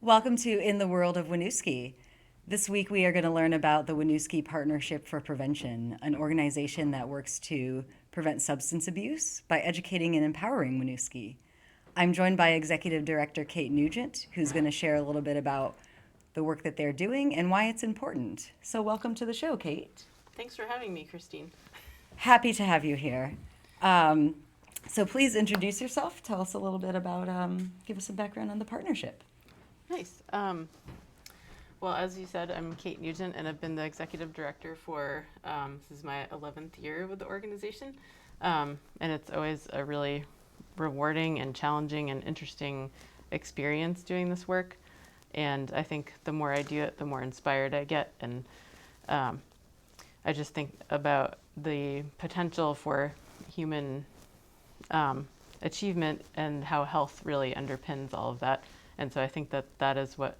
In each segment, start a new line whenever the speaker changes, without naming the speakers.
Welcome to In the World of Winooski. This week we are going to learn about the Winooski Partnership for Prevention, an organization that works to prevent substance abuse by educating and empowering Winooski. I'm joined by Executive Director Kate Nugent, who's going to share a little bit about the work that they're doing and why it's important. So welcome to the show, Kate.
Thanks for having me, Kristine.
Happy to have you here. So please introduce yourself. Tell us a little bit about, give us some background on the partnership.
Nice. Well, as you said, I'm Kate Nugent, and I've been the executive director for, this is my 11th year with the organization. And it's always a really rewarding and challenging and interesting experience doing this work. And I think the more I do it, the more inspired I get. And I just think about the potential for human achievement and how health really underpins all of that. And so I think that that is what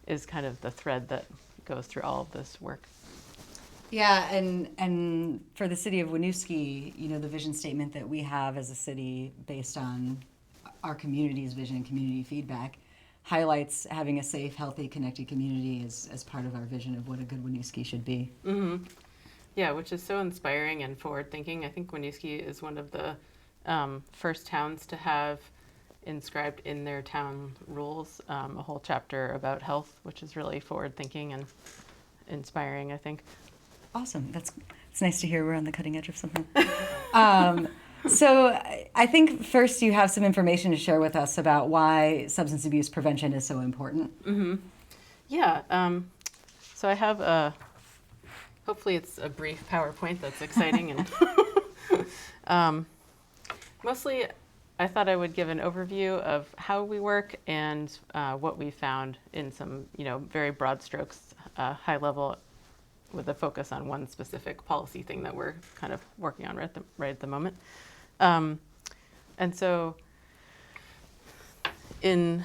is kind of the thread that goes through all of this work.
Yeah, and for the city of Winooski, the vision statement that we have as a city based on our community's vision and community feedback highlights having a safe, healthy, connected community as part of our vision of what a good Winooski should be.
Mm-hmm. Yeah, which is so inspiring and forward-thinking. I think Winooski is one of the first towns to have inscribed in their town rules a whole chapter about health, which is really forward-thinking and inspiring, I think.
Awesome. It's nice to hear we're on the cutting edge of something. So I think first you have some information to share with us about why substance abuse prevention is so important.
Mm-hmm. Yeah. So I have hopefully it's a brief PowerPoint that's exciting. And mostly I thought I would give an overview of how we work and what we found in some, very broad strokes, high level, with a focus on one specific policy thing that we're kind of working on right at the moment. And so in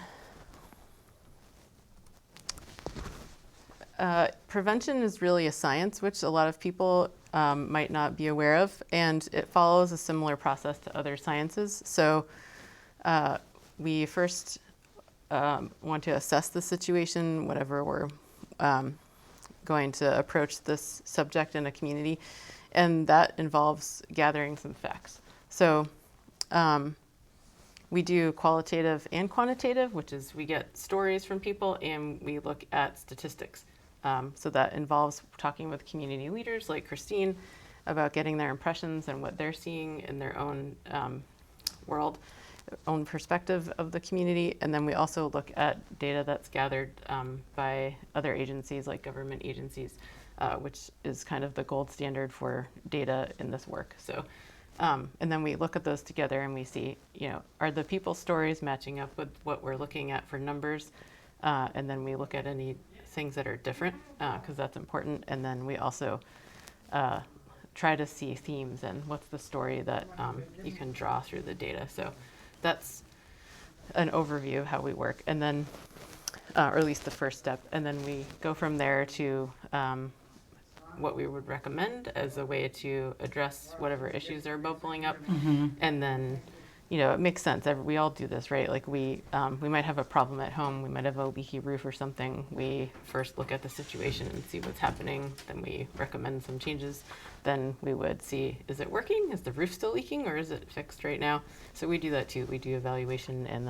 prevention is really a science, which a lot of people might not be aware of, and it follows a similar process to other sciences. So we first want to assess the situation, whatever we're going to approach this subject in a community, and that involves gathering some facts. So we do qualitative and quantitative, which is we get stories from people and we look at statistics. So that involves talking with community leaders like Kristine about getting their impressions and what they're seeing in their own world, their own perspective of the community. And then we also look at data that's gathered by other agencies like government agencies, which is kind of the gold standard for data in this work. So, and then we look at those together and we see, are the people's stories matching up with what we're looking at for numbers? And then we look at any things that are different, because that's important. And then we also try to see themes and what's the story that you can draw through the data. So that's an overview of how we work. And then, or at least the first step. And then we go from there to what we would recommend as a way to address whatever issues are bubbling up.
Mm-hmm.
And then, it makes sense. We all do this, right? Like we might have a problem at home. We might have a leaky roof or something. We first look at the situation and see what's happening. Then we recommend some changes. Then we would see, is it working? Is the roof still leaking, or is it fixed right now? So we do that too. We do evaluation, and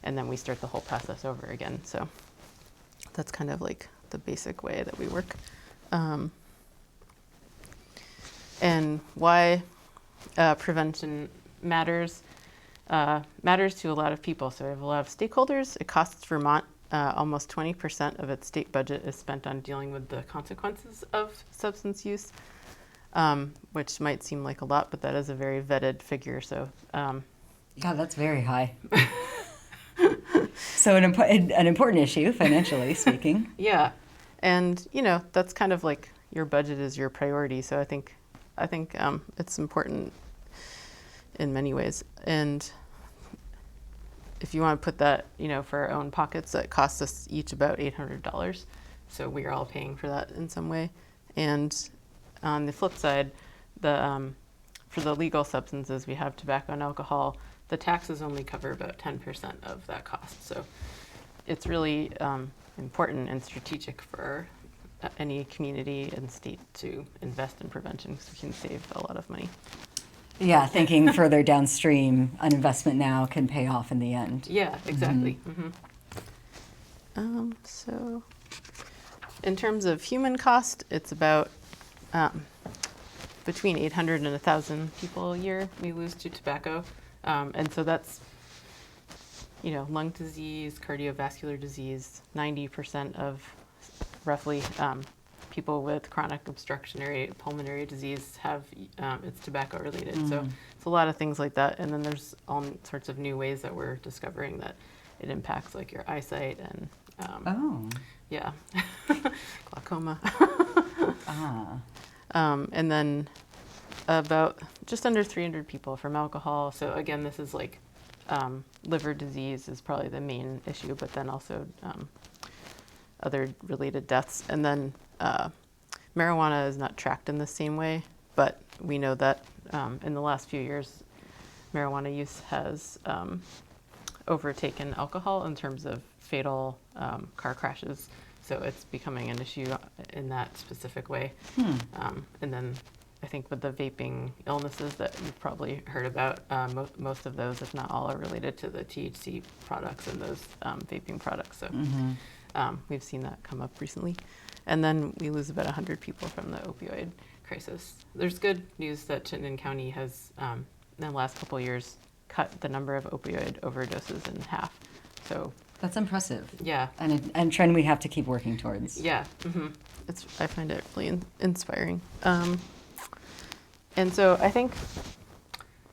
then we start the whole process over again. So that's kind of like the basic way that we work. And why prevention matters to a lot of people. So we have a lot of stakeholders. It costs Vermont almost 20% of its state budget is spent on dealing with the consequences of substance use, which might seem like a lot, but that is a very vetted figure. So
God, that's very high. So an important issue, financially speaking.
Yeah. And, that's kind of like your budget is your priority. So I think it's important in many ways. And if you want to put that, for our own pockets, that costs us each about $800. So we are all paying for that in some way. And on the flip side, for the legal substances, we have tobacco and alcohol. the taxes only cover about 10% of that cost. So it's really important and strategic for any community and state to invest in prevention because we can save a lot of money.
Yeah, thinking further downstream, an investment now can pay off in the end.
Yeah, exactly. So in terms of human cost, it's about between 800 and 1,000 people a year we lose to tobacco. And so that's, lung disease, cardiovascular disease, 90% of roughly people with chronic obstructionary pulmonary disease have, it's tobacco related. So it's a lot of things like that. And then there's all sorts of new ways that we're discovering that it impacts like your eyesight and yeah, glaucoma. And then about just under 300 people from alcohol. So again, this is like liver disease is probably the main issue, but then also other related deaths. And then marijuana is not tracked in the same way, but we know that in the last few years, marijuana use has overtaken alcohol in terms of fatal car crashes. So it's becoming an issue in that specific way. And then I think with the vaping illnesses that you've probably heard about, most of those, if not all, are related to the THC products and those vaping products. So we've seen that come up recently. And then we lose about 100 people from the opioid crisis. There's good news that Chittenden County has, in the last couple of years, cut the number of opioid overdoses in half. So
That's impressive.
yeah.
And a trend we have to keep working towards.
Yeah. I find it really inspiring. And so I think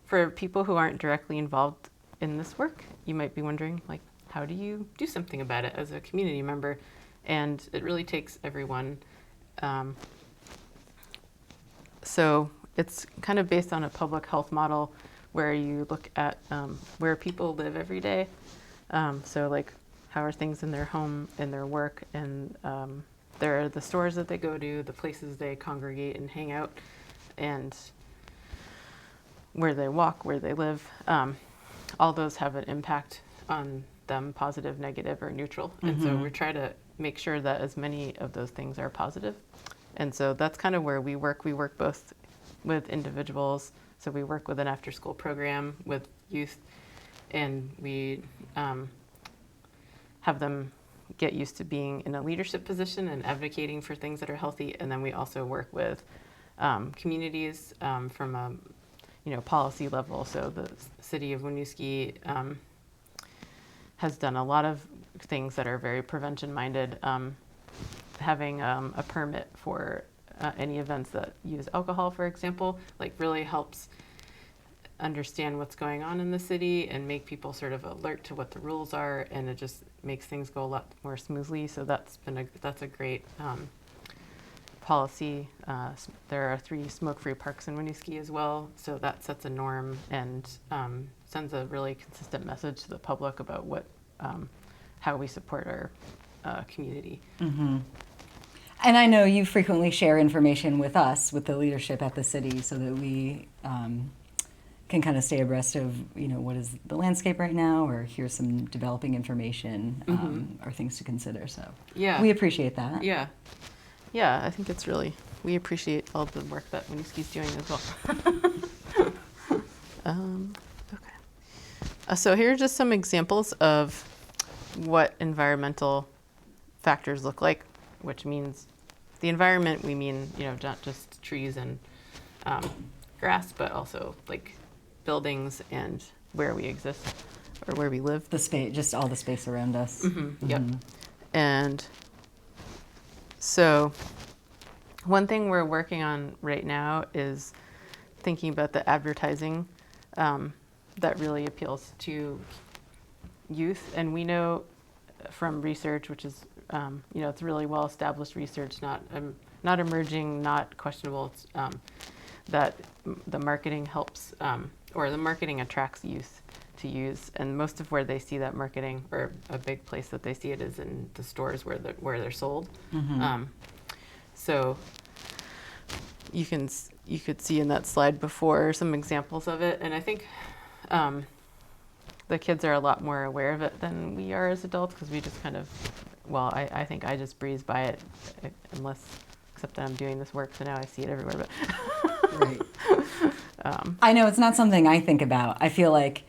for people who aren't directly involved in this work, you might be wondering, like, how do you do something about it as a community member? And it really takes everyone. So it's kind of based on a public health model where you look at where people live every day. So like, how are things in their home, in their work, and there are the stores that they go to, the places they congregate and hang out, and where they walk, where they live. All those have an impact on them, positive, negative, or neutral. And so we try to make sure that as many of those things are positive. And so that's kind of where we work. We work both with individuals. So we work with an after-school program with youth, and we have them get used to being in a leadership position and advocating for things that are healthy. And then we also work with communities from a policy level. So the city of Winooski has done a lot of things that are very prevention-minded. Having a permit for any events that use alcohol, for example, like really helps understand what's going on in the city and make people sort of alert to what the rules are, and it just makes things go a lot more smoothly. So that's a great policy. There are 3 smoke-free parks in Winooski as well, so that sets a norm and sends a really consistent message to the public about what how we support our community.
And I know you frequently share information with us, with the leadership at the city, so that we can kind of stay abreast of, what is the landscape right now, or here's some developing information, or things to consider. So
Yeah.
we appreciate that.
Yeah. Yeah, I think it's really, we appreciate all the work that Winooski's doing as well. Okay. So here are just some examples of what environmental factors look like, which means the environment, we mean, not just trees and grass, but also like buildings and where we exist or where we live.
The space, just all the space around us.
Yep. And so one thing we're working on right now is thinking about the advertising that really appeals to youth. And we know from research, which is, it's really well-established research, not emerging, not questionable, that the marketing helps, or the marketing attracts youth to use. And most of where they see that marketing, or a big place that they see it, is in the stores where they're sold. So you could see in that slide before some examples of it. And I think the kids are a lot more aware of it than we are as adults because we just kind of, well, I think I just breeze by it except that I'm doing this work, so now I see it everywhere. But
Right. I know it's not something I think about. I feel like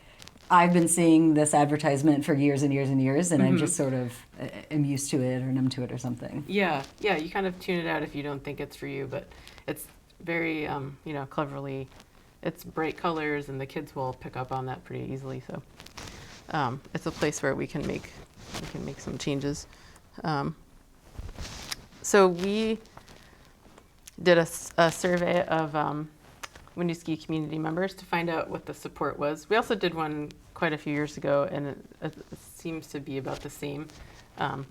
I've been seeing this advertisement for years and years and years, and I'm just sort of am used to it or numb to it or something.
Yeah, you kind of tune it out if you don't think it's for you, but it's very, cleverly, it's bright colors, and the kids will pick up on that pretty easily. So it's a place where we can make some changes. So we did a survey of Winooski community members to find out what the support was. We also did one quite a few years ago, and it seems to be about the same.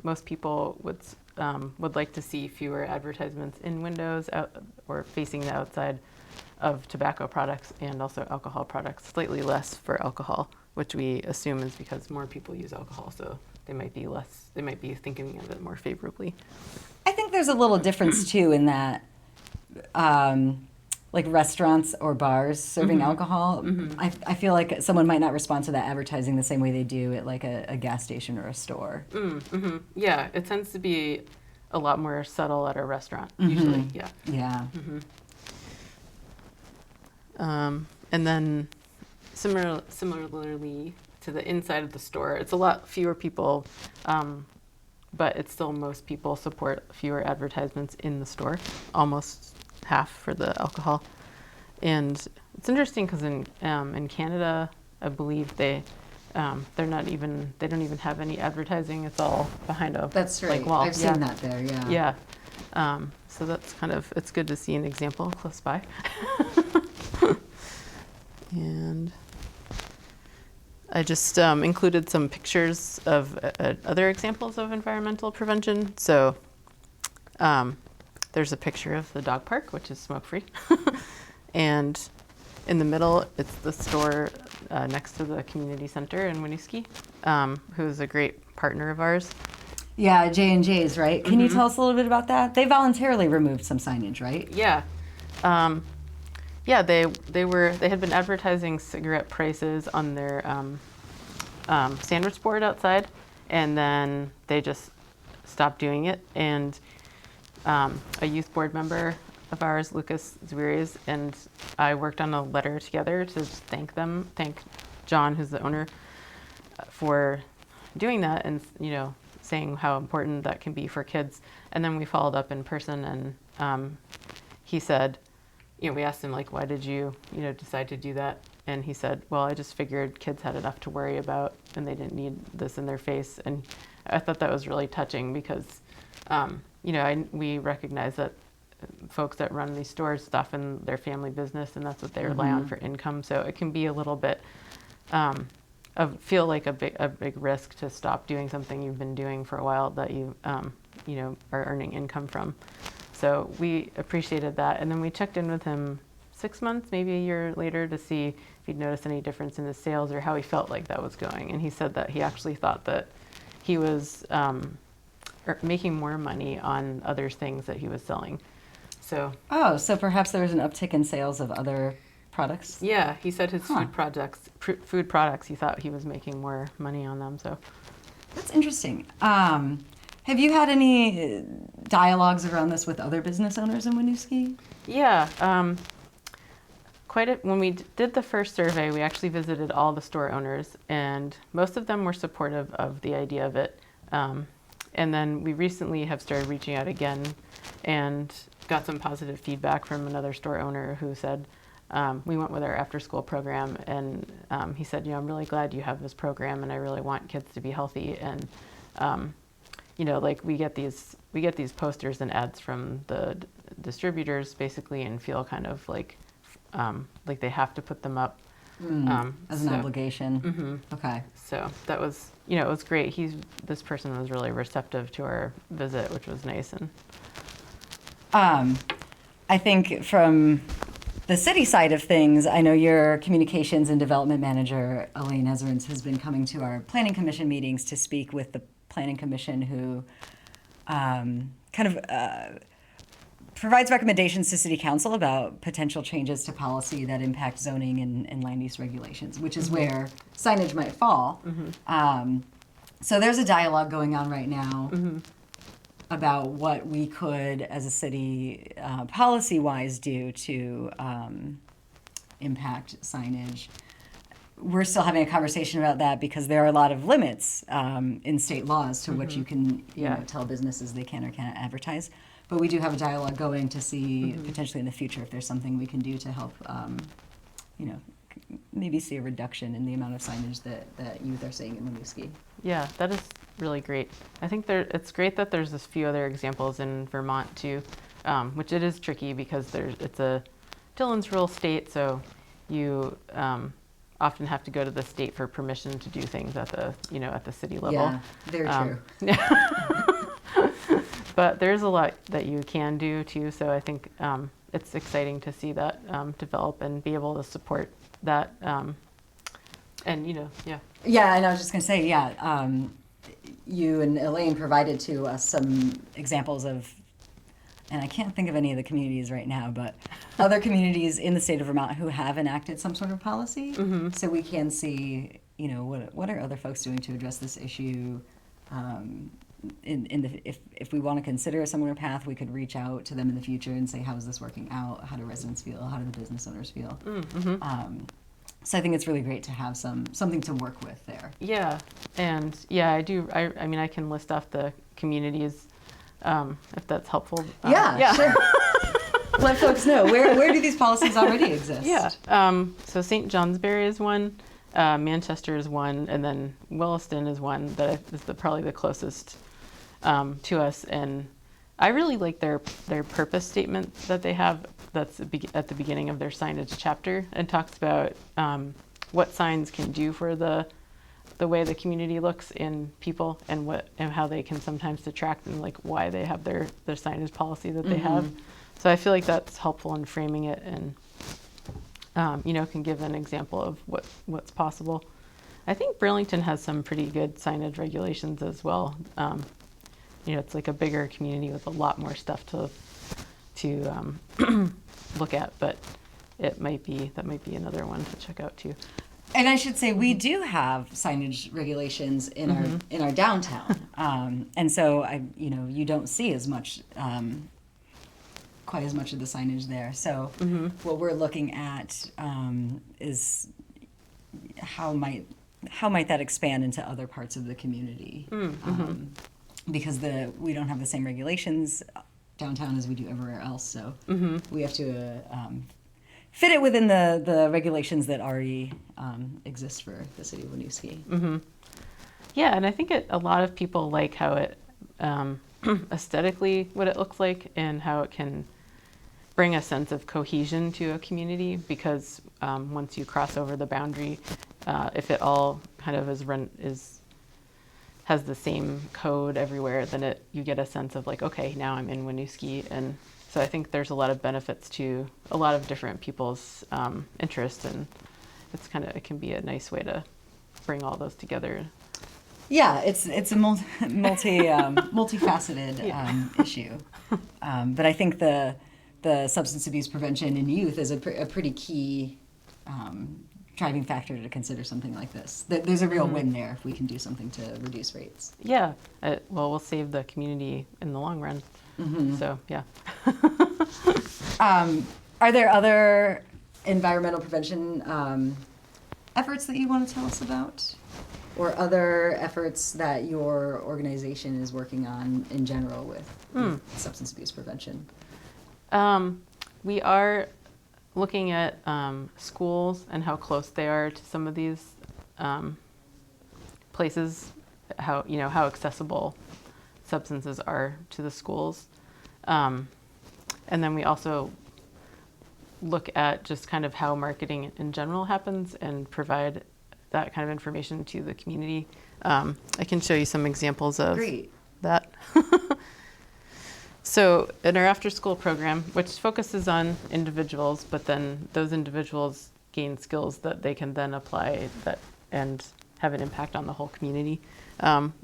Most people would like to see fewer advertisements in windows or facing the outside of tobacco products and also alcohol products, slightly less for alcohol, which we assume is because more people use alcohol, so they might be thinking of it more favorably.
I think there's a little difference too in that, like restaurants or bars serving alcohol. I feel like someone might not respond to that advertising the same way they do at like a gas station or a store.
Yeah, it tends to be a lot more subtle at a restaurant usually. Yeah.
Yeah.
And then similarly to the inside of the store, it's a lot fewer people, but it's still most people support fewer advertisements in the store, almost half for the alcohol. And it's interesting because in Canada, I believe they don't even have any advertising. It's all behind a
That's right.
wall.
I've seen that there. Yeah.
Yeah. So that's it's good to see an example close by. And I just included some pictures of other examples of environmental prevention. So there's a picture of the dog park, which is smoke-free. And in the middle, it's the store next to the community center in Winooski, who's a great partner of ours.
Yeah, J&J's, right? Can you tell us a little bit about that? They voluntarily removed some signage, right?
Yeah. They had been advertising cigarette prices on their sandwich board outside, and then they just stopped doing it. And a youth board member of ours, Lucas Zwiris, and I worked on a letter together to thank John, who's the owner, for doing that, and saying how important that can be for kids. And then we followed up in person, and he said, we asked him, why did you, decide to do that? And he said, well, I just figured kids had enough to worry about and they didn't need this in their face. And I thought that was really touching because, we recognize that folks that run these stores is often their family business, and that's what they rely on for income. So it can be a little bit feel like a big risk to stop doing something you've been doing for a while that you are earning income from. So we appreciated that, and then we checked in with him 6 months, maybe a year later, to see if he'd noticed any difference in his sales or how he felt like that was going. And he said that he actually thought that he was making more money on other things that he was selling. So
perhaps there was an uptick in sales of other products?
Yeah, he said his food products, he thought he was making more money on them. So
that's interesting. Have you had any dialogues around this with other business owners in Winooski?
Yeah, when we did the first survey, we actually visited all the store owners, and most of them were supportive of the idea of it. And then we recently have started reaching out again and got some positive feedback from another store owner who said, we went with our after-school program, and he said, I'm really glad you have this program, and I really want kids to be healthy. And we get these posters and ads from the distributors basically, and feel kind of like they have to put them up
as an obligation. Okay.
So that was, it was great. This person was really receptive to our visit, which was nice. And
I think from the city side of things, I know your communications and development manager, Elaine Ezerins, has been coming to our planning commission meetings to speak with the planning commission, who provides recommendations to City Council about potential changes to policy that impact zoning and land use regulations, which is where signage might fall. So there's a dialogue going on right now about what we could, as a city, policy-wise, do to impact signage. We're still having a conversation about that because there are a lot of limits in state laws to what you can tell businesses they can or can't advertise. But we do have a dialogue going to see potentially in the future if there's something we can do to help, maybe see a reduction in the amount of signage that youth are seeing in Winooski.
Yeah, that is really great. I think it's great that there's a few other examples in Vermont too, which it is tricky because it's a Dillon's rural state, so you often have to go to the state for permission to do things at the city level.
Yeah, very true.
But there's a lot that you can do too, so I think it's exciting to see that develop and be able to support that.
Yeah, and I was just going to say, you and Elaine provided to us some examples of, and I can't think of any of the communities right now, but other communities in the state of Vermont who have enacted some sort of policy. So we can see, what are other folks doing to address this issue. If we want to consider a similar path, we could reach out to them in the future and say, how is this working out? How do residents feel? How do the business owners feel? So I think it's really great to have something to work with there.
Yeah, and I do. I mean, I can list off the communities if that's helpful.
Sure. Let folks know where do these policies already exist.
Yeah. So St. Johnsbury is one, Manchester is one, and then Williston is one that is probably the closest to us. And I really like their purpose statement that they have. That's at the beginning of their signage chapter, and talks about what signs can do for the way the community looks in people, and how they can sometimes detract, and like why they have their signage policy that they have. So I feel like that's helpful in framing it, and can give an example of what's possible. I think Burlington has some pretty good signage regulations as well. It's like a bigger community with a lot more stuff to look at, but that might be another one to check out too.
And I should say we do have signage regulations in our downtown, and so you don't see as much, quite as much of the signage there. So what we're looking at is how might that expand into other parts of the community, because we don't have the same regulations downtown as we do everywhere else. So we have to fit it within the regulations that already exist for the city of Winooski.
Yeah, and I think a lot of people like how it aesthetically what it looks like, and how it can bring a sense of cohesion to a community, because once you cross over the boundary, if it all kind of has the same code everywhere, then you get a sense of like, okay, now I'm in Winooski. And so I think there's a lot of benefits to a lot of different people's interests, and it can be a nice way to bring all those together.
Yeah, it's a multifaceted issue, but I think the substance abuse prevention in youth is a pretty key driving factor to consider something like this. There's a real win there if we can do something to reduce rates.
Yeah, we'll save the community in the long run. So yeah.
Are there other environmental prevention efforts that you want to tell us about, or other efforts that your organization is working on in general with substance abuse prevention?
We are looking at schools and how close they are to some of these places, how accessible substances are to the schools. And then we also look at just kind of how marketing in general happens and provide that kind of information to the community. I can show you some examples of that. So in our after-school program, which focuses on individuals, but then those individuals gain skills that they can then apply and have an impact on the whole community.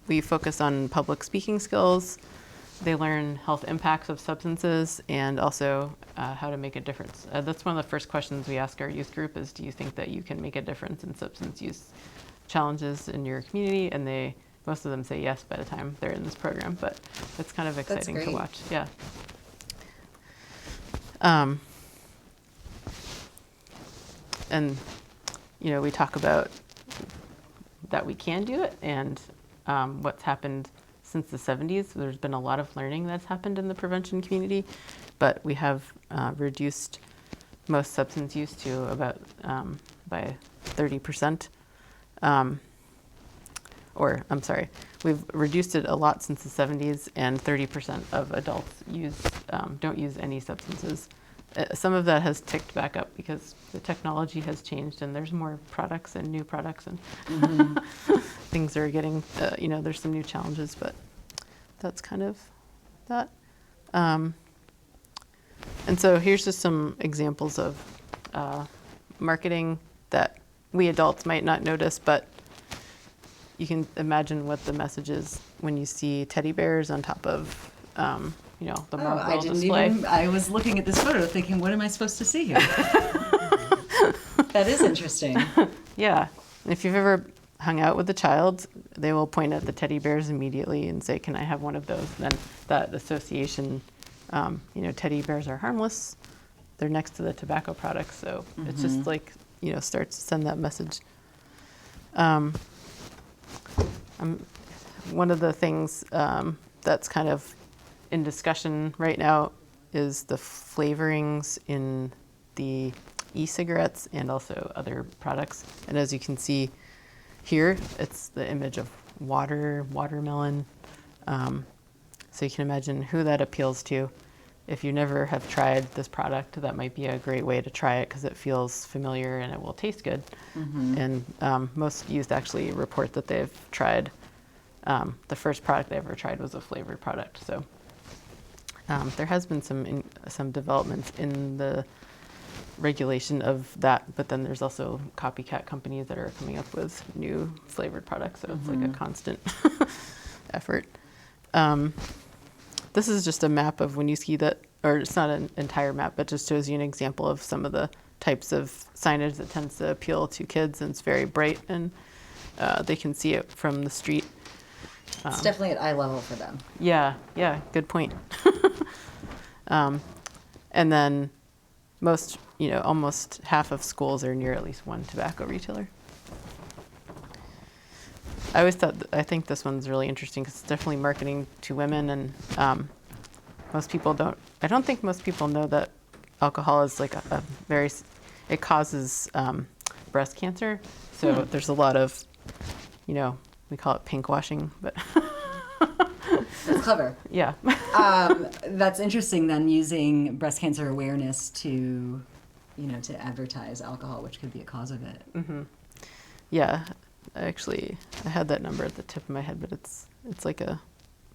We focus on public speaking skills, they learn health impacts of substances and also how to make a difference. That's one of the first questions we ask our youth group is, do you think that you can make a difference in substance use challenges in your community? And most of them say yes by the time they're in this program, but it's kind of exciting to watch. Yeah. And, we talk about that we can do it and what's happened since the 70s. There's been a lot of learning that's happened in the prevention community, but we have reduced most substance use to about by 30%. We've reduced it a lot since the 70s, and 30% of adults don't use any substances. Some of that has ticked back up because the technology has changed and there's more products and new products and things are getting, there's some new challenges, but that's kind of that. And so here's just some examples of marketing that we adults might not notice, but you can imagine what the message is when you see teddy bears on top of the Marlboro display.
I was looking at this photo thinking, what am I supposed to see here? That is interesting.
Yeah. If you've ever hung out with a child, they will point at the teddy bears immediately and say, can I have one of those? And then that association, teddy bears are harmless. They're next to the tobacco products. So it's just like, starts to send that message. One of the things that's kind of in discussion right now is the flavorings in the e-cigarettes and also other products. And as you can see here, it's the image of watermelon. So you can imagine who that appeals to. If you never have tried this product, that might be a great way to try it because it feels familiar and it will taste good. And most youth actually report that they've tried, the first product they ever tried was a flavored product. So there has been some developments in the regulation of that, but then there's also copycat companies that are coming up with new flavored products. So it's like a constant effort. This is just a map of Winooski or it's not an entire map, but just shows you an example of some of the types of signage that tends to appeal to kids, and it's very bright and they can see it from the street.
It's definitely at eye level for them.
Yeah, good point. And then almost half of schools are near at least one tobacco retailer. I think this one's really interesting because it's definitely marketing to women, and I don't think most people know that alcohol is like it causes breast cancer. So there's a lot of, we call it pink washing, but.
That's clever.
Yeah.
That's interesting then, using breast cancer awareness to advertise alcohol, which could be a cause of it.
Yeah. Actually, I had that number at the tip of my head, but it's like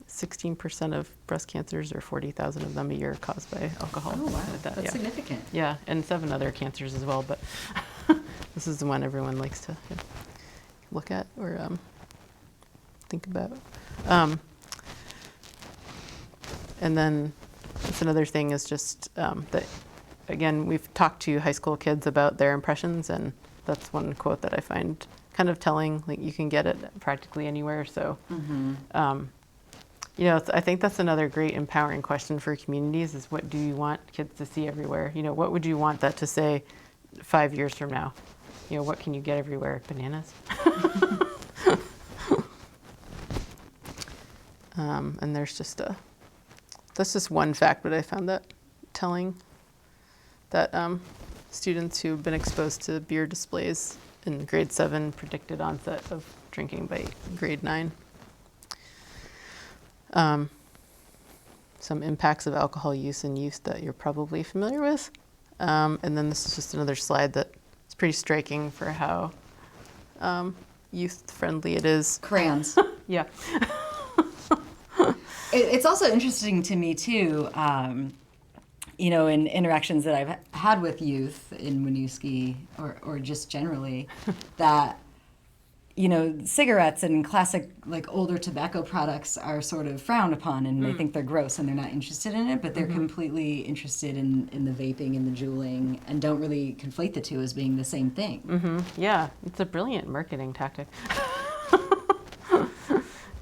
16% of breast cancers, or 40,000 of them a year, caused by alcohol.
Oh, wow. That's significant.
Yeah, and 7 other cancers as well, but this is the one everyone likes to look at or think about. And then that's another thing is just that, again, we've talked to high school kids about their impressions, and that's one quote that I find kind of telling. Like, you can get it practically anywhere. So, I think that's another great empowering question for communities is, what do you want kids to see everywhere? What would you want that to say 5 years from now? What can you get everywhere? Bananas? And that's just one fact, but I found that telling, that students who've been exposed to beer displays in grade 7 predicted onset of drinking by grade 9. Some impacts of alcohol use in youth that you're probably familiar with. And then this is just another slide that is pretty striking for how youth-friendly it is.
Crayons.
Yeah.
It's also interesting to me, too, in interactions that I've had with youth in Winooski or just generally, that, cigarettes and classic like older tobacco products are sort of frowned upon and they think they're gross and they're not interested in it, but they're completely interested in the vaping and the juuling and don't really conflate the two as being the same thing.
Yeah, it's a brilliant marketing tactic.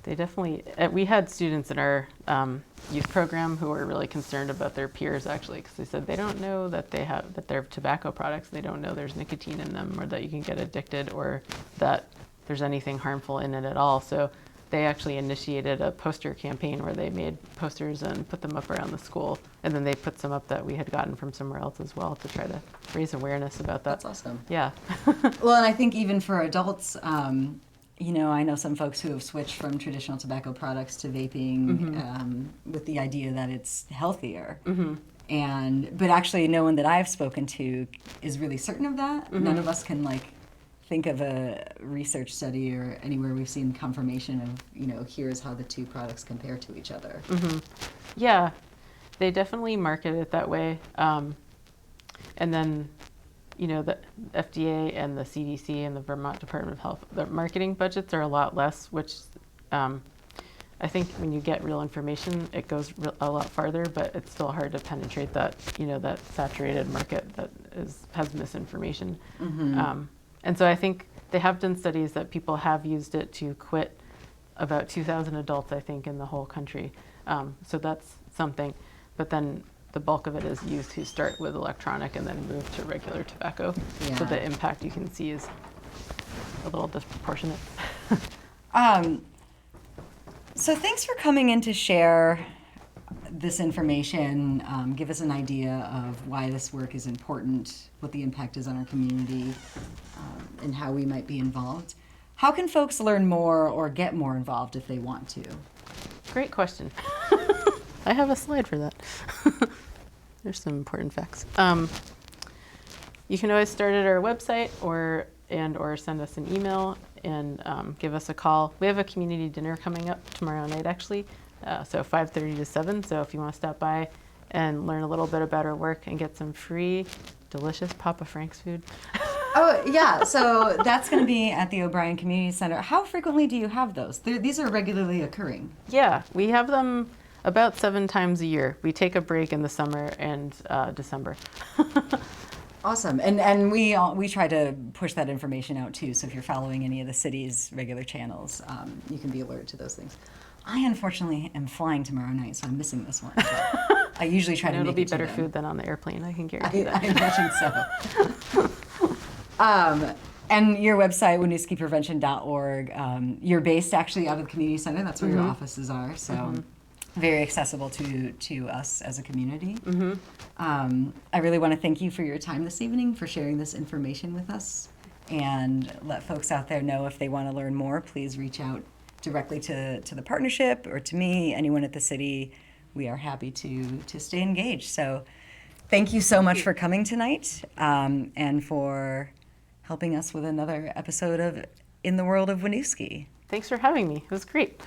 They definitely, we had students in our youth program who were really concerned about their peers actually, because they said they don't know that they're tobacco products. They don't know there's nicotine in them or that you can get addicted or that there's anything harmful in it at all. So they actually initiated a poster campaign where they made posters and put them up around the school. And then they put some up that we had gotten from somewhere else as well to try to raise awareness about that.
That's awesome.
Yeah.
Well, and I think even for adults, I know some folks who have switched from traditional tobacco products to vaping with the idea that it's healthier. But actually no one that I've spoken to is really certain of that. None of us can think of a research study or anywhere we've seen confirmation of, here's how the two products compare to each other.
Yeah, they definitely market it that way. And then the FDA and the CDC and the Vermont Department of Health, the marketing budgets are a lot less, which I think when you get real information, it goes a lot farther, but it's still hard to penetrate that, that saturated market that has misinformation. And so I think they have done studies that people have used it to quit about 2,000 adults, I think, in the whole country. So that's something. But then the bulk of it is youth who start with electronic and then move to regular tobacco.
Yeah.
So the impact you can see is a little disproportionate.
So thanks for coming in to share this information, give us an idea of why this work is important, what the impact is on our community, and how we might be involved. How can folks learn more or get more involved if they want to?
Great question. I have a slide for that. There's some important facts. You can always start at our website or send us an email and give us a call. We have a community dinner coming up tomorrow night, actually, so 5:30 to 7. So if you want to stop by and learn a little bit about our work and get some free, delicious Papa Frank's food.
Oh, yeah. So that's going to be at the O'Brien Community Center. How frequently do you have those? These are regularly occurring.
Yeah, we have them about 7 times a year. We take a break in the summer and December.
Awesome. And we try to push that information out too. So if you're following any of the city's regular channels, you can be alerted to those things. I unfortunately am flying tomorrow night, so I'm missing this one. I usually try to make it to
It'll be better
them.
food than on the airplane, I can guarantee that.
I imagine so. And your website, winooskiprevention.org, you're based actually out of the community center. That's where your offices are. So very accessible to us as a community. I really want to thank you for your time this evening, for sharing this information with us, and let folks out there know if they want to learn more, please reach out directly to the partnership or to me, anyone at the city. We are happy to stay engaged. So thank you so much for coming tonight, and for helping us with another episode of In the World of Winooski.
Thanks for having me. It was great.